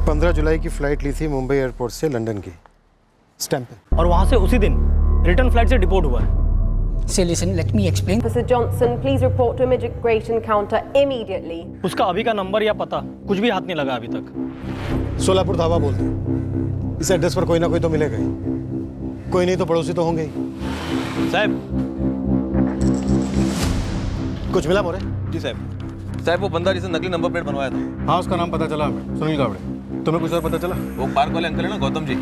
15 जुलाई की फ्लाइट ली थी मुंबई एयरपोर्ट से लंदन की, स्टैंप पे। और वहां से उसी दिन रिटर्न फ्लाइट से डिपोर्ट हुआ है। Say listen, let me explain. Officer Johnson, please report to immigration counter immediately. उसका अभी का नंबर या पता कुछ भी हाथ नहीं लगा अभी तक। सोलापुर धावा बोलते, इस एड्रेस पर कोई ना कोई तो मिलेगा ही, कोई नहीं तो पड़ोसी तो होंगे ही। साहब, कुछ मिला मोरे? जी साहब, वो बंदा जिसने नकली नंबर प्लेट बनवाया था। हाँ, उसका नाम पता चला हमें, सुनील गावड़े। तुम्हें कुछ और पता चला? वो पार्क वाले अंकल है ना, गौतम जी,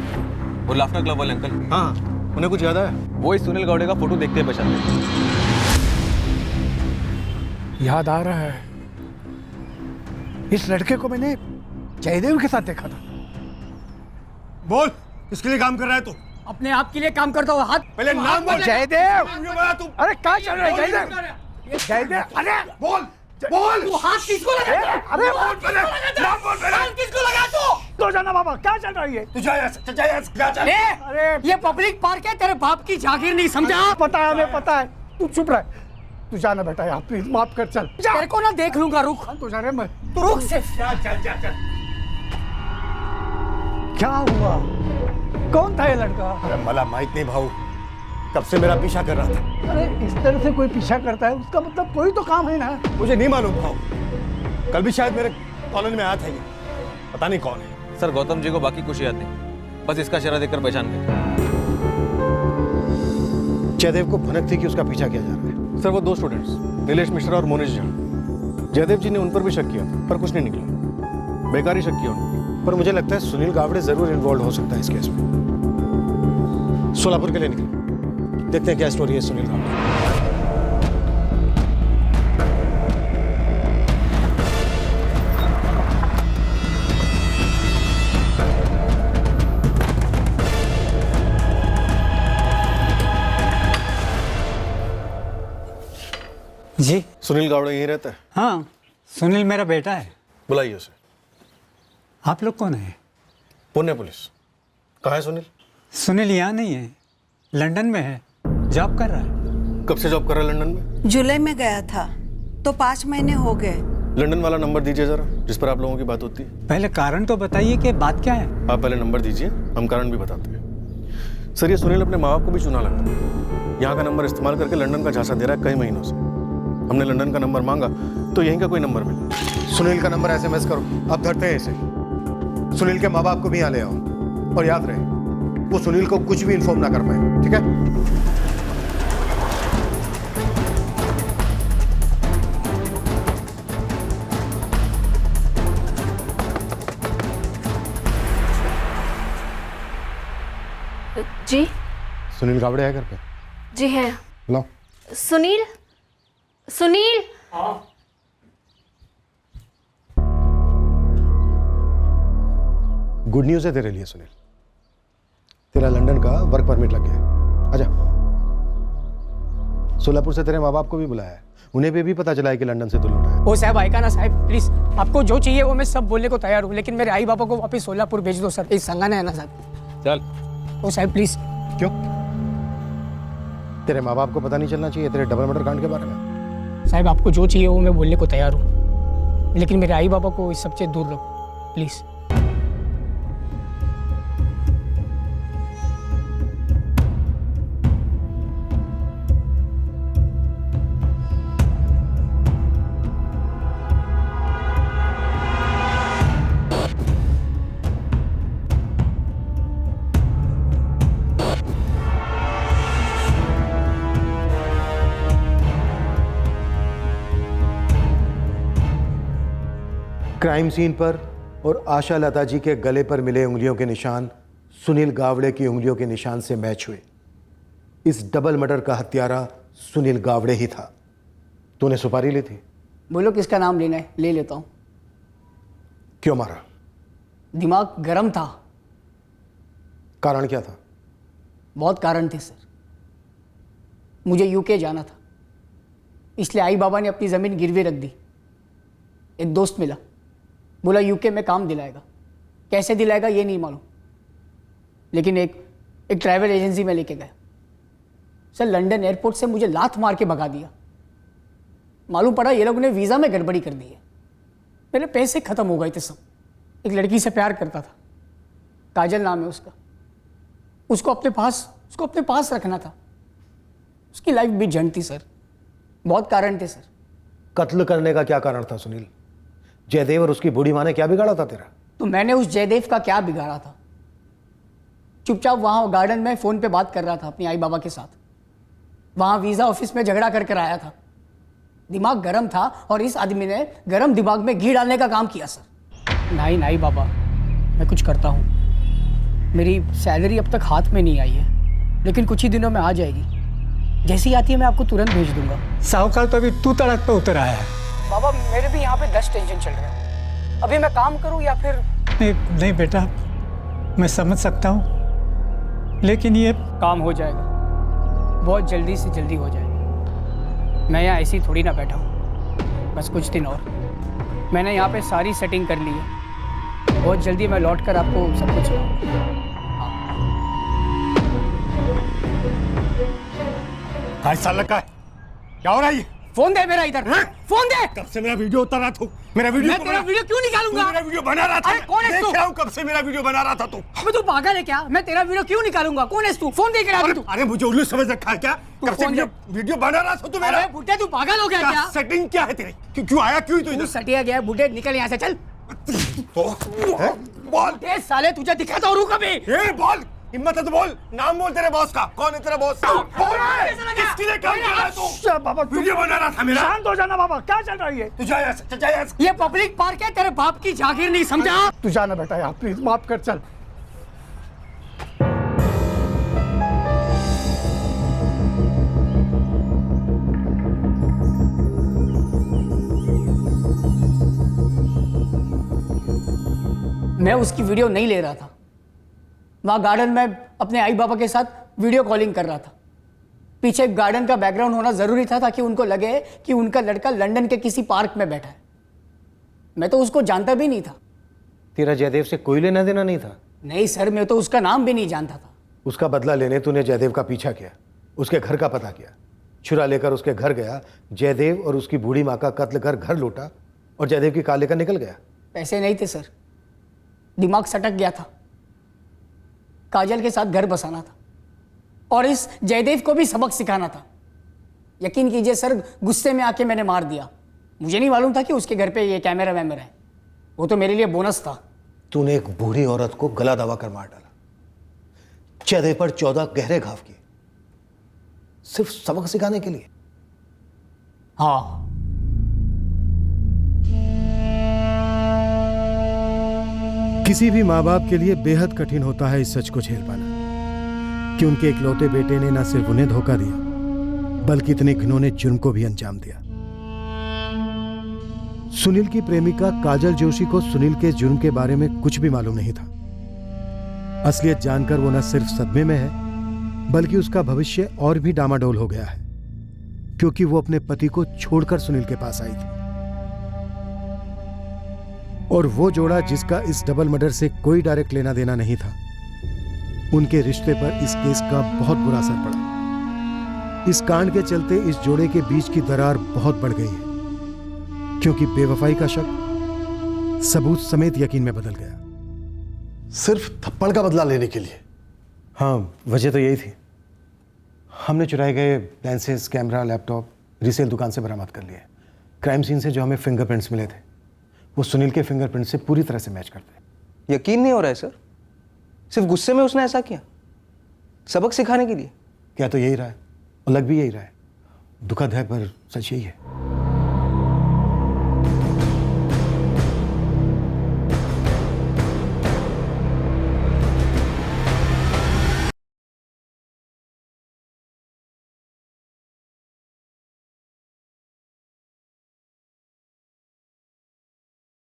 वो लाफ्टर क्लब वाले अंकल। हाँ, उन्हें कुछ याद है? वो इस सुनील गावड़े का फोटो देखते हैं पहचानते। याद आ रहा है, इस लड़के को मैंने जयदेव के साथ देखा था। बोल, किसके लिए काम कर रहा है तू? अपने आप के लिए काम करता हूँ। हाथ पहले नाम बोल। जयदेव! अरे क्या चल रहा है जयदेव? जयदेव, अरे बोल बोल। तू हाथ किसको लगाता है? अरे बोल पहले, नाम बोल पहले। हाथ किसको लगाता? तो जाना बाबा, क्या चल रहा है ये? तू जा यहाँ से, क्या चल? अरे ये पब्लिक पार्क है, तेरे बाप की जागीर नहीं समझा? पता है, हमें पता है, तू चुप रह। तू जाना बेटा, यार प्लीज माफ कर, चल। तेरे को ना देख लूंगा, रुक। तू जा रहे, मैं तू रुक से। चल। क्या हुआ? कौन था ये लड़का? अरे मला माहित नहीं भाऊ, कब से मेरा पीछा कर रहा था। अरे इस तरह से कोई पीछा करता है, उसका मतलब कोई तो काम है ना। मुझे नहीं मालूम भाऊ, कल भी शायद मेरे कॉलेज में आया था ये, पता नहीं कौन है। सर, गौतम जी को बाकी कुछ याद नहीं, बस इसका चेहरा देखकर पहचान गए। जयदेव को भनक थी कि उसका पीछा किया जा रहा है। सर, वो दो स्टूडेंट्स, नीलेश मिश्रा और मोनिश झा, जयदेव जी ने उन पर भी शक किया पर कुछ नहीं निकला, बेकार ही शक किया उन्होंने। पर मुझे लगता है सुनील गावड़े जरूर इन्वॉल्व हो सकता है इस केस में। सोलापुर के लिए निकले, देखते हैं क्या स्टोरी है सुनील गावड़े। जी, सुनील गावड़े यहीं रहता है? हाँ, सुनील मेरा बेटा है। बुलाइए उसे। आप लोग कौन हैं? पुणे पुलिस। कहाँ है सुनील? सुनील यहाँ नहीं है, लंदन में है, जॉब कर रहा है। कब से जॉब कर रहा है लंदन में? जुलाई में गया था तो 5 महीने हो गए। लंदन वाला नंबर दीजिए जरा, जिस पर आप लोगों की बात होती है। पहले कारण तो बताइए कि बात क्या है। आप पहले नंबर दीजिए, हम कारण भी बताते हैं। सर, ये सुनील अपने माँ बाप को भी चुना लगता है, यहाँ का नंबर इस्तेमाल करके लंदन का झांसा दे रहा है कई महीनों से। हमने लंदन का नंबर मांगा तो यहीं का कोई नंबर मिला। सुनील का नंबर SMS करो, आप धरते हैं इसे। सुनील के माँ बाप को भी यहाँ ले आओ, और याद रहे वो सुनील को कुछ भी इन्फॉर्म ना कर पाए, ठीक है? जी सुनील गावड़े है घर पे? जी है। लो। सुनील, सुनील। गुड न्यूज़ है तेरे लिए सुनील, तेरा लंदन का वर्क परमिट लग गया। आजा। सोलापुर से तेरे माँ बाप को भी बुलाया है, उन्हें भी पता चला है कि लंदन से तू लौटा है। ओ साहब, आएगा ना साहब, प्लीज आपको जो चाहिए वो मैं सब बोलने को तैयार हूँ, लेकिन मेरे आई बाबा को वापस सोलापुर भेज दो सर, प्लीज। संगाना है ना साहब? चल। ओ साहब प्लीज। क्यों? तेरे माँ बाप को पता नहीं चलना चाहिए तेरे डबल मर्डर कांड के बारे में? साहब, आपको जो चाहिए वो मैं बोलने को तैयार हूँ, लेकिन मेरे आई बाबा को इस सबसे दूर रखो प्लीज। क्राइम सीन पर और आशा लता जी के गले पर मिले उंगलियों के निशान सुनील गावड़े की उंगलियों के निशान से मैच हुए। इस डबल मर्डर का हत्यारा सुनील गावड़े ही था। तूने सुपारी ली थी? बोलो किसका नाम लेना है, ले लेता हूँ। क्यों मारा? दिमाग गर्म था। कारण क्या था? बहुत कारण थे सर। मुझे यूके जाना था, इसलिए आई बाबा ने अपनी ज़मीन गिरवी रख दी। एक दोस्त मिला, बोला यूके में काम दिलाएगा। कैसे दिलाएगा ये नहीं मालूम, लेकिन एक ट्रैवल एजेंसी में लेके गया। सर लंदन एयरपोर्ट से मुझे लात मार के भगा दिया। मालूम पड़ा ये लोगों ने वीज़ा में गड़बड़ी कर दी है। मेरे पैसे ख़त्म हो गए थे सब। एक लड़की से प्यार करता था, काजल नाम है उसका। उसको अपने पास रखना था। उसकी लाइफ भी झंड थी सर। बहुत कारण थे सर। कत्ल करने का क्या कारण था सुनील? जयदेव और उसकी बूढ़ी माँ ने क्या बिगाड़ा था तेरा? तो मैंने उस जयदेव का क्या बिगाड़ा था? चुपचाप वहां गार्डन में फ़ोन पे बात कर रहा था अपनी आई बाबा के साथ। वहां वीज़ा ऑफिस में झगड़ा कर आया था। दिमाग गर्म था और इस आदमी ने गर्म दिमाग में घी डालने का काम किया सर। नहीं बाबा, मैं कुछ करता हूँ। मेरी सैलरी अब तक हाथ में नहीं आई है, लेकिन कुछ ही दिनों में आ जाएगी। जैसी आती है मैं आपको तुरंत भेज दूंगा। साहूकार तो अभी तू तड़क पे उतर आया है। बाबा मेरे भी यहाँ पे 10 टेंशन चल रहे हैं। अभी मैं काम करूँ या फिर? नहीं बेटा, मैं समझ सकता हूँ, लेकिन ये काम हो जाएगा, बहुत जल्दी से जल्दी हो जाएगा। मैं यहाँ ऐसी थोड़ी ना बैठा हूँ, बस कुछ दिन और। मैंने यहाँ पे सारी सेटिंग कर ली है। बहुत जल्दी मैं लौट कर आपको सब कुछ ऐसा लगा है क्या हो रहा है ये? फोन दे मेरा इधर। फोन दे। कब से मेरा वीडियो उतर रहा था। मेरा वीडियो मैं तेरा वीडियो क्यों निकालूंगा? मेरा वीडियो बना रहा था। कौन है तू? देख रहा हूं कब से मेरा वीडियो बना रहा था तू। अबे तू पागल है क्या? मैं तेरा वीडियो क्यों निकालूंगा? कौन है तू? फोन दे के आ तू। अरे मुझे उल्लू समझ रखा है क्या? कब से वीडियो बना रहा था तू मेरा? अबे बुड्ढे तू पागल हो गया क्या? सेटिंग क्या है तेरी? क्यों आया क्यों तू इधर? सटिया गया बुड्ढे, निकल यहाँ से चल। बोल साले तुझे दिखाता हूँ कभी। बोल, हिम्मत है तो बोल। नाम बोल तेरे बॉस का। कौन है तेरा बॉस? बोल किसके लिए काम कर रहा है तू? बाबा वीडियो बना रहा था मेरा। शांत हो जाना बाबा, क्या चल रही है? तू जा यहाँ से। ये पब्लिक पार्क है, तेरे बाप की जागीर नहीं समझा? तू जाना बेटा यहाँ, प्लीज माफ कर, चल। मैं उसकी वीडियो नहीं ले रहा था। वहाँ गार्डन में अपने आई बाबा के साथ वीडियो कॉलिंग कर रहा था। पीछे गार्डन का बैकग्राउंड होना ज़रूरी था ताकि उनको लगे कि उनका लड़का लंदन के किसी पार्क में बैठा है। मैं तो उसको जानता भी नहीं था। तेरा जयदेव से कोई लेना देना नहीं था? नहीं सर, मैं तो उसका नाम भी नहीं जानता था। उसका बदला लेने तूने जयदेव का पीछा किया, उसके घर का पता किया, छुरा लेकर उसके घर गया, जयदेव और उसकी बूढ़ी माँ का कत्ल कर घर लौटा और जयदेव की कार लेकर निकल गया। पैसे नहीं थे सर, दिमाग सटक गया था। काजल के साथ घर बसाना था और इस जयदेव को भी सबक सिखाना था। यकीन कीजिए सर, गुस्से में आके मैंने मार दिया। मुझे नहीं मालूम था कि उसके घर पे ये कैमरा वैमरा है। वो तो मेरे लिए बोनस था। तूने एक बूढ़ी औरत को गला दबा कर मार डाला, जयदेव पर 14 गहरे घाव किए, सिर्फ सबक सिखाने के लिए। हाँ, किसी भी माँ बाप के लिए बेहद कठिन होता है इस सच को झेल पाना कि उनके इकलौते बेटे ने न सिर्फ उन्हें धोखा दिया बल्कि इतने घिनौने जुर्म को भी अंजाम दिया। सुनील की प्रेमिका काजल जोशी को सुनील के जुर्म के बारे में कुछ भी मालूम नहीं था। असलियत जानकर वो न सिर्फ सदमे में है बल्कि उसका भविष्य और भी डामाडोल हो गया है, क्योंकि वो अपने पति को छोड़कर सुनील के पास आई थी। और वो जोड़ा जिसका इस डबल मर्डर से कोई डायरेक्ट लेना देना नहीं था, उनके रिश्ते पर इस केस का बहुत बुरा असर पड़ा। इस कांड के चलते इस जोड़े के बीच की दरार बहुत बढ़ गई है, क्योंकि बेवफाई का शक सबूत समेत यकीन में बदल गया। सिर्फ थप्पड़ का बदला लेने के लिए? हाँ, वजह तो यही थी। हमने चुराए गए लेंसेज, कैमरा, लैपटॉप रीसेल दुकान से बरामद कर लिए। क्राइम सीन से जो हमें फिंगरप्रिंट्स मिले थे वो सुनील के फिंगरप्रिंट से पूरी तरह से मैच करते हैं। यकीन नहीं हो रहा है सर, सिर्फ गुस्से में उसने ऐसा किया, सबक सिखाने के लिए? क्या तो यही रहा है और लग भी यही रहा है। दुखद है पर सच यही है।